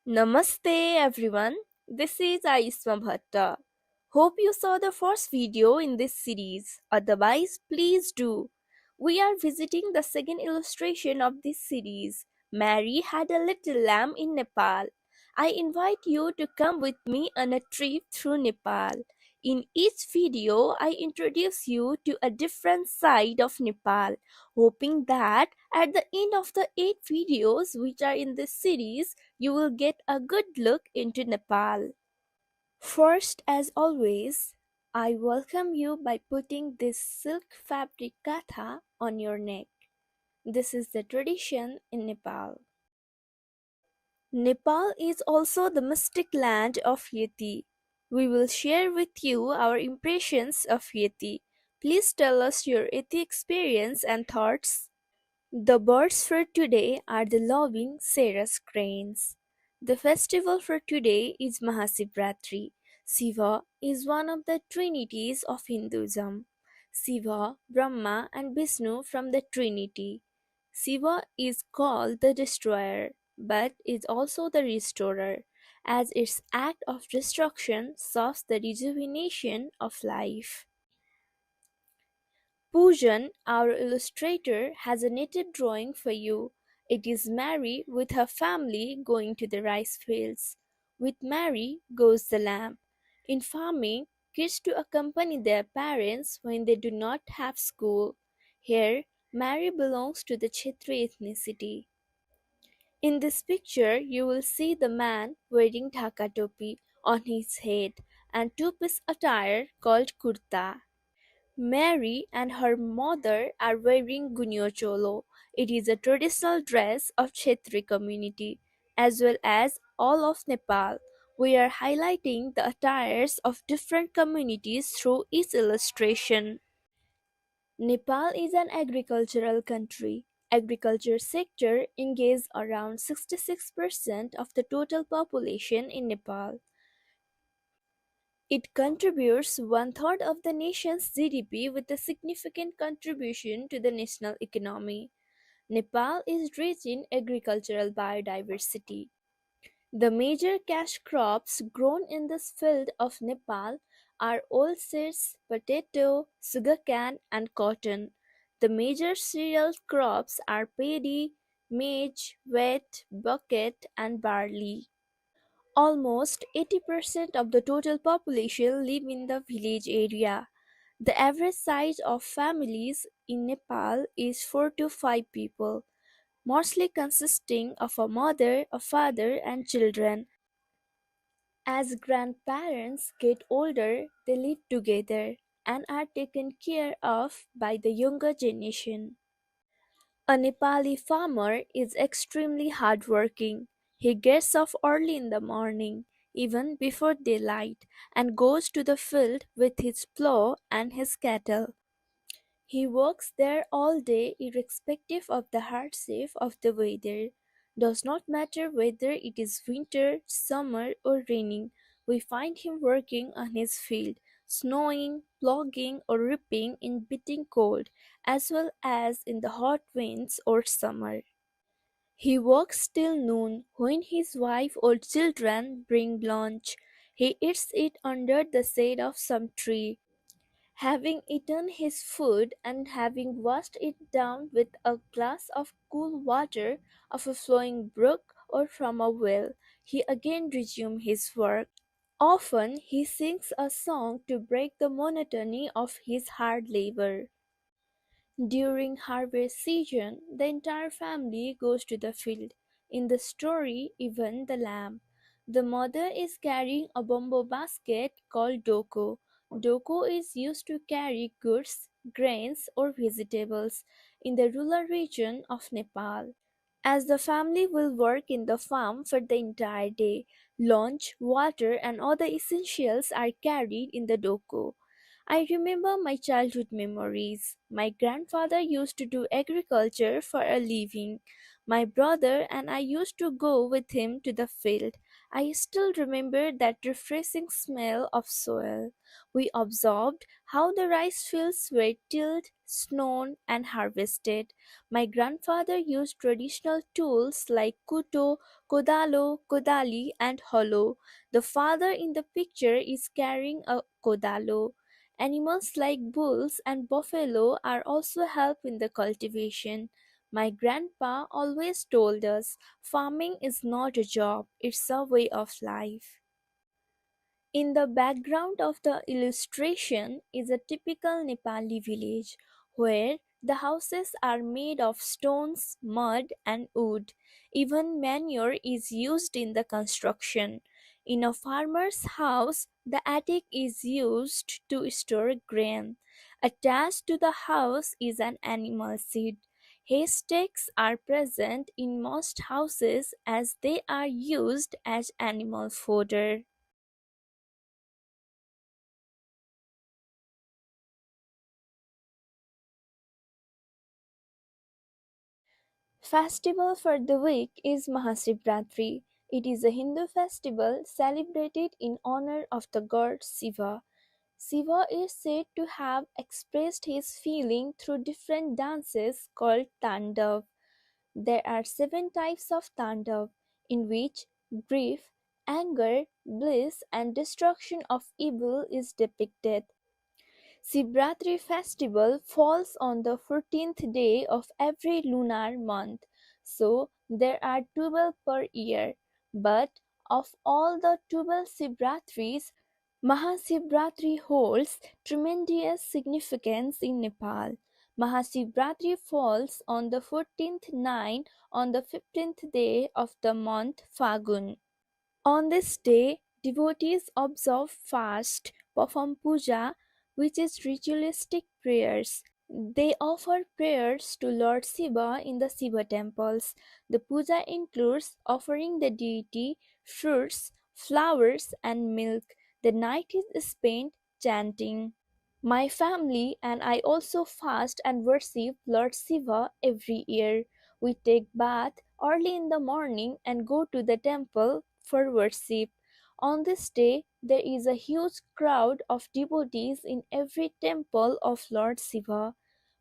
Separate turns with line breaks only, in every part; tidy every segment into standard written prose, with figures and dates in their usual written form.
Namaste everyone, this is Aisma Bhatta. Hope you saw the first video in this series, otherwise please do. We are visiting the second illustration of this series. Mary had a little lamb in Nepal. I invite you to come with me on a trip through Nepal. In each video, I introduce you to a different side of Nepal, hoping that at the end of the 8 videos which are in this series, you will get a good look into Nepal. First, as always, I welcome you by putting this silk fabric katha on your neck. This is the tradition in Nepal. Nepal is also the mystic land of Yeti. We will share with you our impressions of Yeti. Please tell us your Yeti experience and thoughts. The birds for today are the loving Sarus cranes. The festival for today is Mahasivratri. Shiva is one of the trinities of Hinduism. Shiva, Brahma, and Vishnu from the Trinity. Shiva is called the destroyer, but is also the restorer, as its act of destruction serves the rejuvenation of life. Poojan, our illustrator, has a native drawing for you. It is Mary with her family going to the rice fields. With Mary goes the lamb. In farming, kids to accompany their parents when they do not have school. Here, Mary belongs to the Kshetri ethnicity. In this picture, you will see the man wearing dhaka topi on his head and two-piece attire called kurta. Mary and her mother are wearing gunyo cholo. It is a traditional dress of Kshetri community, as well as all of Nepal. We are highlighting the attires of different communities through each illustration. Nepal is an agricultural country. Agriculture sector engages around 66% of the total population in Nepal. It contributes one-third of the nation's GDP with a significant contribution to the national economy. Nepal is rich in agricultural biodiversity. The major cash crops grown in this field of Nepal are oilseeds, potato, sugarcane, and cotton. The major cereal crops are paddy, maize, wheat, bucket, and barley. Almost 80% of the total population live in the village area. The average size of families in Nepal is 4 to 5 people, mostly consisting of a mother, a father, and children. As grandparents get older, they live together and are taken care of by the younger generation. A Nepali farmer is extremely hardworking. He gets up early in the morning, even before daylight, and goes to the field with his plow and his cattle. He works there all day irrespective of the hardship of the weather. Does not matter whether it is winter, summer, or raining, we find him working on his field, snowing, ploughing, or reaping in biting cold, as well as in the hot winds or summer. He works till noon, when his wife or children bring lunch. He eats it under the shade of some tree. Having eaten his food and having washed it down with a glass of cool water of a flowing brook or from a well, he again resumes his work. Often he sings a song to break the monotony of his hard labor. During harvest season, the entire family goes to the field. In the story, even the lamb. The mother is carrying a bamboo basket called doko. Doko is used to carry goods, grains, or vegetables in the rural region of Nepal. As the family will work in the farm for the entire day, lunch, water, and other essentials are carried in the doko. I remember my childhood memories. My grandfather used to do agriculture for a living. My brother and I used to go with him to the field. I still remember that refreshing smell of soil. We observed how the rice fields were tilled, sown, and harvested. My grandfather used traditional tools like kuto, kodalo, kodali, and hollow. The father in the picture is carrying a kodalo. Animals like bulls and buffalo are also help in the cultivation. My grandpa always told us farming is not a job, it's a way of life. In the background of the illustration is a typical Nepali village where the houses are made of stones, mud, and wood. Even manure is used in the construction. In a farmer's house, the attic is used to store grain. Attached to the house is an animal seed. Haystacks are present in most houses as they are used as animal fodder. Festival for the week is Mahashivratri. It is a Hindu festival celebrated in honor of the god Shiva. Shiva is said to have expressed his feeling through different dances called tandav. There are seven types of tandav, in which grief, anger, bliss, and destruction of evil is depicted. Shivratri festival falls on the 14th day of every lunar month, so there are 12 per year. But of all the 12 Shivratris, Mahashivratri holds tremendous significance in Nepal. Mahashivratri falls on the 14th night on the 15th day of the month Fagun. On this day, devotees observe fast, perform puja, which is ritualistic prayers. They offer prayers to Lord Shiva in the Shiva temples. The puja includes offering the deity fruits, flowers, and milk. The night is spent chanting. My family and I also fast and worship Lord Shiva every year. We take bath early in the morning and go to the temple for worship. On this day, there is a huge crowd of devotees in every temple of Lord Shiva.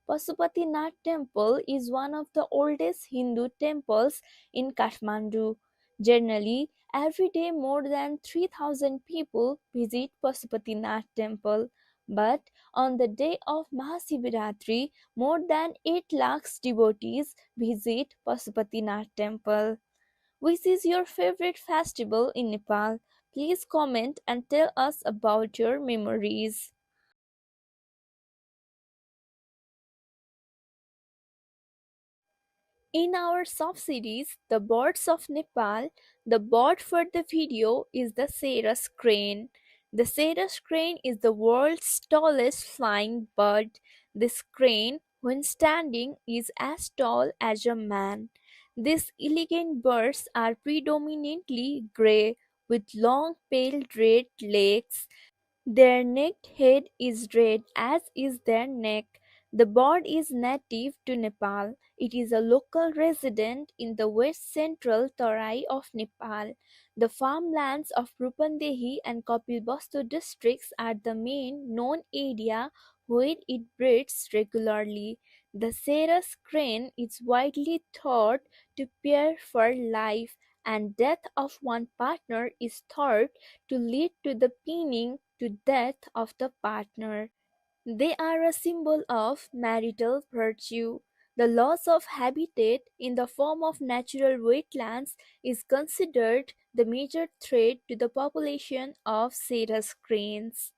Pashupatinath Temple is one of the oldest Hindu temples in Kathmandu. Generally, every day more than 3,000 people visit Pashupatinath Temple. But on the day of Mahashivratri, more than 8 lakhs devotees visit Pashupatinath Temple. Which is your favorite festival in Nepal? Please comment and tell us about your memories. In our subseries, The Birds of Nepal, the bird for the video is the Sarus crane. The Sarus crane is the world's tallest flying bird. This crane, when standing, is as tall as a man. These elegant birds are predominantly grey with long pale red legs. Their necked head is red, as is their neck. The bird is native to Nepal. It is a local resident in the west central Tarai of Nepal. The farmlands of Rupandehi and Kapilvastu districts are the main known area where it breeds regularly. The Sarus crane is widely thought to pair for life, and death of one partner is thought to lead to the pinning to death of the partner. They are a symbol of marital virtue. The loss of habitat in the form of natural wetlands is considered the major threat to the population of Sarus cranes.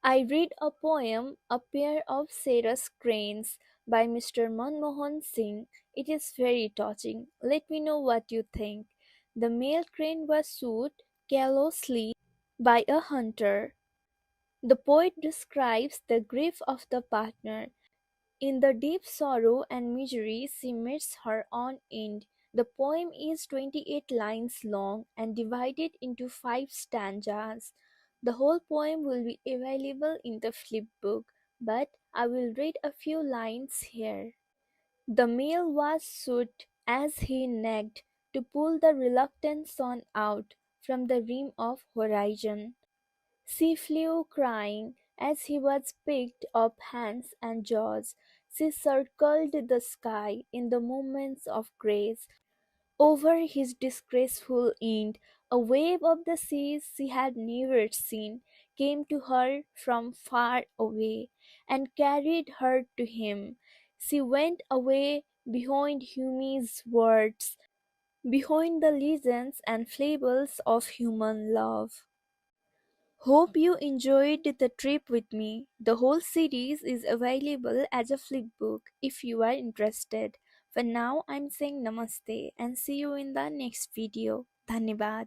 I read a poem, A Pair of Sarus Cranes, by Mr. Manmohan Singh. It is very touching. Let me know what you think. The male crane was shot callously by a hunter. The poet describes the grief of the partner. In the deep sorrow and misery she meets her own end. The poem is 28 lines long and divided into 5 stanzas. The whole poem will be available in the flipbook. but I will read a few lines here. The male was soothed as he nagged to pull the reluctant sun out from the rim of horizon. She flew crying as he was picked up hands and jaws. She circled the sky in the moments of grace. Over his disgraceful end, a wave of the seas she had never seen came to her from far away and carried her to him. She went away behind Hume's words, behind the legends and fables of human love. Hope you enjoyed the trip with me. The whole series is available as a flipbook if you are interested. For now, I'm saying namaste and see you in the next video. Dhanyabad.